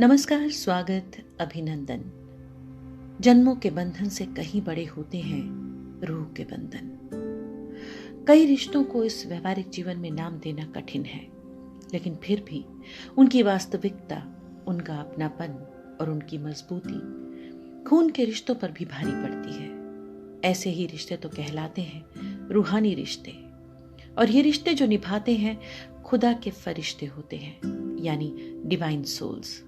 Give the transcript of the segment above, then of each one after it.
नमस्कार, स्वागत, अभिनंदन। जन्मों के बंधन से कहीं बड़े होते हैं रूह के बंधन। कई रिश्तों को इस व्यवहारिक जीवन में नाम देना कठिन है, लेकिन फिर भी उनकी वास्तविकता, उनका अपनापन और उनकी मजबूती खून के रिश्तों पर भी भारी पड़ती है। ऐसे ही रिश्ते तो कहलाते हैं रूहानी रिश्ते, और ये रिश्ते जो निभाते हैं खुदा के फरिश्ते होते हैं, यानी डिवाइन सोल्स।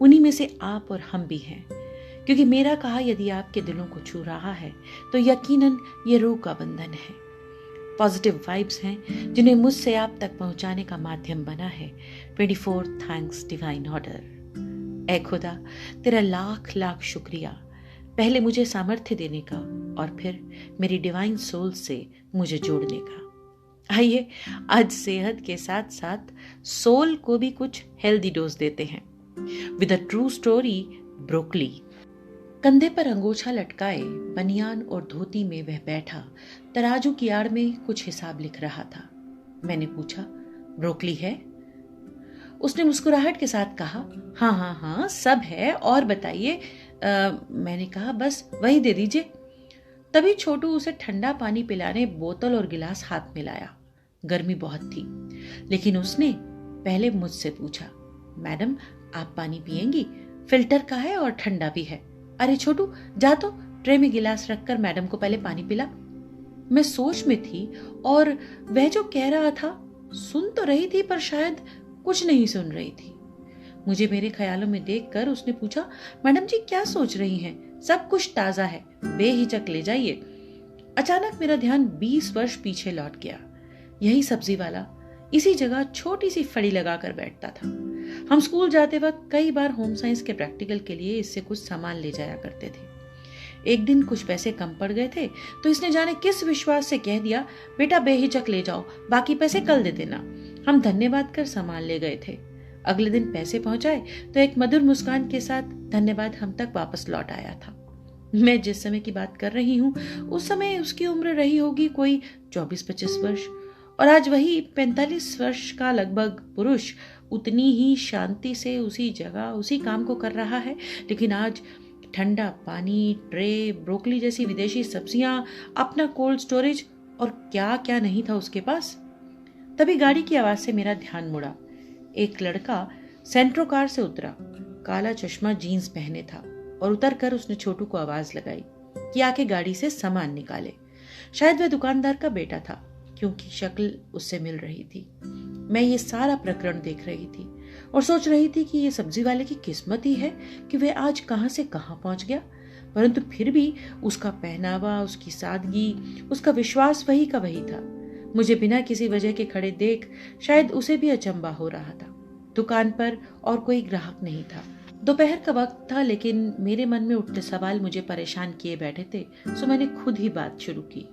उन्हीं में से आप और हम भी हैं, क्योंकि मेरा कहा यदि आपके दिलों को छू रहा है तो यकीनन ये रूह का बंधन है। पॉजिटिव वाइब्स हैं जिन्हें मुझसे आप तक पहुंचाने का माध्यम बना है 24 थैंक्स डिवाइन ऑर्डर। ऐ खुदा, तेरा लाख लाख शुक्रिया, पहले मुझे सामर्थ्य देने का और फिर मेरी डिवाइन सोल से मुझे जोड़ने का। आइए आज सेहत के साथ साथ सोल को भी कुछ हेल्दी डोज देते हैं with a true story broccoli. कंधे पर अंगोछा लटकाए बनियान और धोती में वह बैठा तराजू की आड़ में कुछ हिसाब लिख रहा था। मैंने पूछा, ब्रोकली है? उसने मुस्कुराहट के साथ कहा, हाँ हाँ हाँ सब है, और बताइए। मैंने कहा, बस वही दे दीजिए। तभी छोटू उसे ठंडा पानी पिलाने बोतल और गिलास हाथ में लाया। गर्मी बहुत थी, लेकिन उसने पहले मुझसे पूछा, मैडम आप पानी पिएंगी? फिल्टर का है और ठंडा भी है। अरे छोटू, जा तो ट्रे में गिलास रखकर मैडम को पहले पानी पिला। मैं सोच में थी और वह जो कह रहा था सुन तो रही थी, पर शायद कुछ नहीं सुन रही थी। मुझे मेरे ख्यालों में देखकर उसने पूछा, मैडम जी क्या सोच रही हैं? सब कुछ ताजा है, बेहिचक ले जाइए। अचानक मेरा ध्यान 20 वर्ष पीछे लौट गया। यही सब्जी वाला इसी जगह छोटी सी फड़ी लगाकर बैठता था। हम स्कूल जाते वक्त कई बार होम साइंस के प्रैक्टिकल के लिए इससे कुछ सामान ले जाया करते थे। एक दिन कुछ पैसे कम पड़ गए थे तो इसने जाने किस विश्वास से कह दिया, बेटा बेहिचक ले जाओ, बाकी पैसे कल दे देना। हम धन्यवाद कर सामान ले गए थे। अगले दिन पैसे पहुंचाए तो एक मधुर मुस्कान के साथ धन्यवाद हम तक वापस लौट आया था। मैं जिस समय की बात कर रही हूँ उस समय उसकी उम्र रही होगी कोई 24-25 वर्ष, और आज वही 45 वर्ष का लगभग पुरुष उतनी ही शांति से उसी जगह उसी काम को कर रहा है। लेकिन आज ठंडा पानी, ट्रे, ब्रोकली जैसी विदेशी सब्जियां, अपना कोल्ड स्टोरेज और क्या क्या नहीं था उसके पास। तभी गाड़ी की आवाज से मेरा ध्यान मुड़ा। एक लड़का सेंट्रो कार से उतरा। काला चश्मा, जीन्स पहने था, और उतरकर उसने छोटू को आवाज लगाई कि आके गाड़ी से सामान निकाले। शायद वह दुकानदार का बेटा था, क्योंकि शक्ल उससे मिल रही थी। मैं ये सारा प्रकरण देख रही थी और सोच रही थी कि ये सब्जी वाले की किस्मत ही है कि वह आज कहां से कहां पहुंच गया। परंतु फिर भी उसका पहनावा, उसकी सादगी, उसका विश्वास वही का वही था। मुझे बिना किसी वजह के खड़े देख शायद उसे भी अचंभा हो रहा था। दुकान पर और कोई ग्राहक नहीं था। दोपहर का वक्त था, लेकिन मेरे मन में उठते सवाल मुझे परेशान किए बैठे थे, सो मैंने खुद ही बात शुरू की।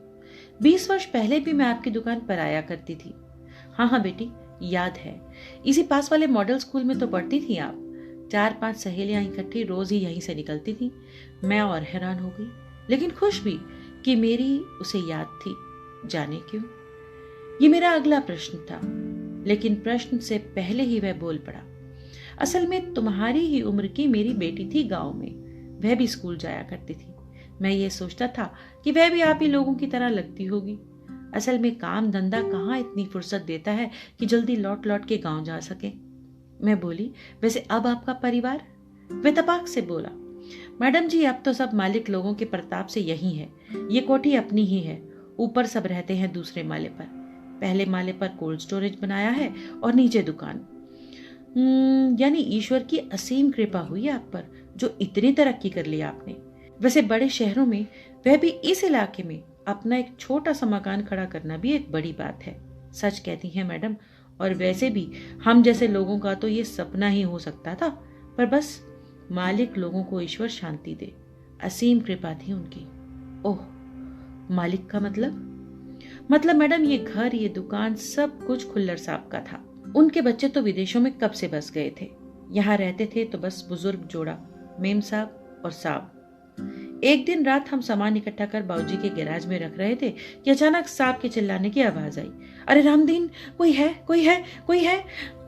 20 वर्ष पहले भी मैं आपकी दुकान पर आया करती थी। हाँ हाँ बेटी, याद है। इसी पास वाले मॉडल स्कूल में तो पढ़ती थी आप। 4-5 सहेलियां इकट्ठी रोज ही यहीं से निकलती थी। मैं और हैरान हो गई, लेकिन खुश भी कि मेरी उसे याद थी। जाने क्यों? ये मेरा अगला प्रश्न था, लेकिन प्रश्न से पहले ही वह बोल पड़ा। असल में तुम्हारी ही उम्र की मेरी बेटी थी गांव में। वह भी स्कूल जाया करती थी। मैं ये सोचता था कि वह भी आप ही लोगों की तरह लगती होगी। असल में काम धंधा कहाँ इतनी फुर्सत देता है कि जल्दी लौट लौट के गांव जा सके। मैं बोली, वैसे अब आपका परिवार? वह तपाक से बोला, मैडम जी अब तो सब मालिक लोगों के प्रताप से यही है। ये कोठी अपनी ही है, ऊपर सब रहते हैं दूसरे माले पर। पहले माले पर कोल्ड स्टोरेज बनाया है और नीचे दुकान। यानी ईश्वर की असीम कृपा हुई आप पर, जो इतनी तरक्की कर ली आपने। वैसे बड़े शहरों में, वह भी इस इलाके में, अपना एक छोटा सा मकान खड़ा करना भी एक बड़ी बात है। सच कहती हैं मैडम, और वैसे भी हम जैसे लोगों का तो ये सपना ही हो सकता था, पर बस मालिक लोगों को ईश्वर शांति दे, असीम कृपा थी उनकी। ओह, मालिक का मतलब मैडम ये घर, ये दुकान, सब कुछ खुल्लर साहब का था। उनके बच्चे तो विदेशों में कब से बस गए थे। यहाँ रहते थे तो बस बुजुर्ग जोड़ा, मेम साहब और साहब। एक दिन रात हम सामान इकट्ठा कर बाबूजी के गैराज में रख रहे थे कि अचानक साहब के चिल्लाने की आवाज आई, अरे रामदीन, कोई है, कोई है, कोई है।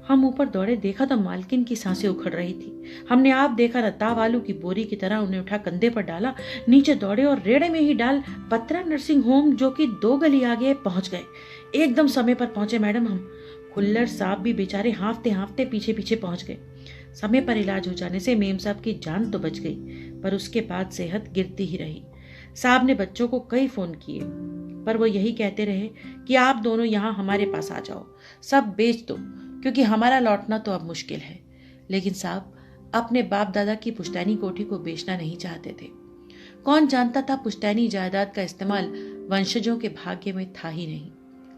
हम ऊपर दौड़े, देखा तो मालकिन की सांसें उखड़ रही थी। हमने आप देखा न ताव आलू की बोरी की तरह उन्हें उठा कंधे पर डाला, नीचे दौड़े और रेड़े में ही डाल पत्रा नर्सिंग होम जो कि 2 गली आगे पहुंच गए। एकदम समय पर पहुंचे मैडम हम। खुल्लर साहब भी बेचारे हांफते हांफते पीछे पीछे पहुंच गए। समय पर इलाज हो जाने से मेम साहब की जान तो बच गई, पर उसके बाद सेहत गिरती ही रही। साहब ने बच्चों को कई फोन किए, पर वो यही कहते रहे कि आप दोनों यहाँ हमारे पास आ जाओ, सब बेच दो, क्योंकि हमारा लौटना तो अब मुश्किल है। लेकिन साहब अपने बाप दादा की पुश्तैनी कोठी को बेचना नहीं चाहते थे। कौन जानता था पुश्तैनी जायदाद का इस्तेमाल वंशजों के भाग्य में था ही नहीं,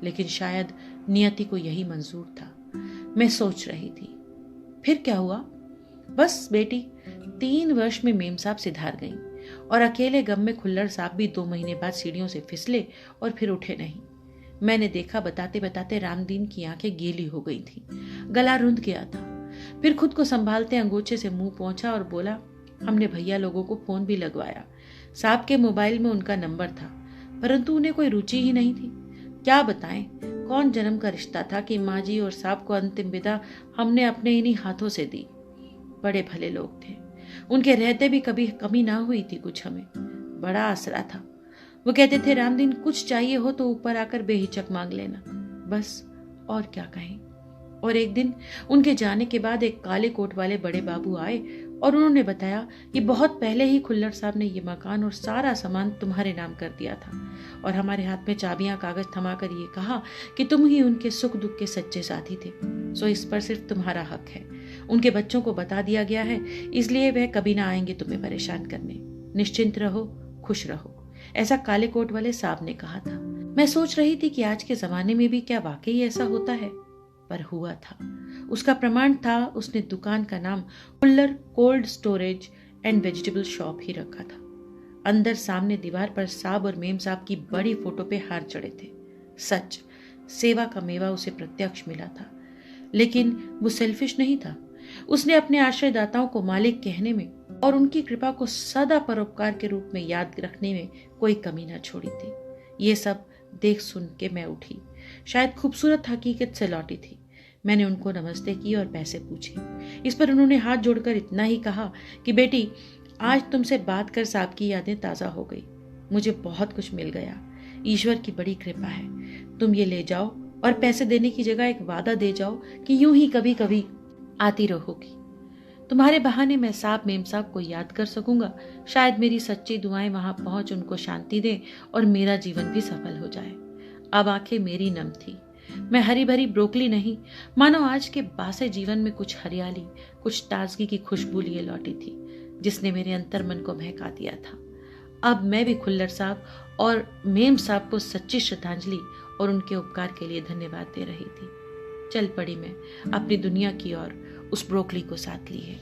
लेकिन शायद नियति को यही मंजूर था। मैं सोच रही थी फिर क्या हुआ। बस बेटी 3 वर्ष में मेम साहब सिधार गईं और अकेले गम में खुल्लर साहब भी 2 महीने बाद सीढ़ियों से फिसले और फिर उठे नहीं। मैंने देखा बताते बताते रामदीन की आंखें गीली हो गई थी, गला रुंध गया था। फिर खुद को संभालते अंगूठे से मुंह पोंछा और बोला, हमने भैया लोगों को फोन भी लगवाया। साहब के मोबाइल में उनका नंबर था, परंतु उन्हें कोई रुचि ही नहीं थी। क्या बताएं कौन जन्म का रिश्ता था कि माँ जी और साहब को अंतिम विदा हमने अपने इन्हीं हाथों से दी। बड़े भले लोग थे, उनके रहते भी कभी कमी ना हुई थी कुछ हमें, बड़ा आसरा था। वो कहते थे रामदीन कुछ चाहिए हो तो ऊपर आकर बेहिचक मांग लेना, बस और क्या कहें। और एक दिन उनके जाने के बाद एक काले कोट वाले बड़े बाबू आए और उन्होंने बताया कि बहुत पहले ही खुल्लर साहब ने ये मकान और सारा सामान तुम्हारे नाम कर दिया था और हमारे हाथ में चाबियां कागज थमाकर ये कहा कि तुम ही उनके सुख दुख के सच्चे साथी थे, सो इस पर सिर्फ तुम्हारा हक है। उनके बच्चों को बता दिया गया है, इसलिए वह कभी ना आएंगे तुम्हें परेशान करने। निश्चिंत रहो, खुश रहो, ऐसा काले कोट वाले साहब ने कहा था। मैं सोच रही थी कि आज के जमाने में भी क्या वाकई ऐसा होता है, पर हुआ था। उसका प्रमाण था उसने दुकान का नाम Khullar cold storage and vegetable shop ही रखा था। अंदर सामने दीवार पर साहब और मेम साहब की बड़ी फोटो पे हार चढ़े थे। सच, सेवा का मेवा उसे प्रत्यक्ष मिला था, लेकिन वो सेल्फिश नहीं था। उसने अपने आश्रयदाताओं को मालिक कहने में और उनकी कृपा को सदा परोपकार के रूप में याद रखने में कोई कमी न छोड़ी थी। ये सब देख सुन के मैं उठी, शायद खूबसूरत हकीकत से लौटी थी। मैंने उनको नमस्ते की और पैसे पूछे। इस पर उन्होंने हाथ जोड़कर इतना ही कहा कि बेटी, आज तुमसे बात कर साहब की यादें ताज़ा हो गई। मुझे बहुत कुछ मिल गया, ईश्वर की बड़ी कृपा है। तुम ये ले जाओ और पैसे देने की जगह एक वादा दे जाओ कि यूं ही कभी कभी आती रहोगी। तुम्हारे बहाने मैं साहब मेम साहब को याद कर सकूंगा। शायद मेरी सच्ची दुआएं वहां पहुंच उनको शांति दे और मेरा जीवन भी सफल हो जाए। अब आंखें मेरी नम थी। मैं हरी भरी ब्रोकली नहीं, मानो आज के बासे जीवन में कुछ हरियाली, कुछ ताजगी की खुशबू लिए लौटी थी, जिसने मेरे अंतर मन को महका दिया था। अब मैं भी खुल्लर साहब और मेम साहब को सच्ची श्रद्धांजलि और उनके उपकार के लिए धन्यवाद दे रही थी। चल पड़ी मैं अपनी दुनिया की ओर, उस ब्रोकली को साथ लिए।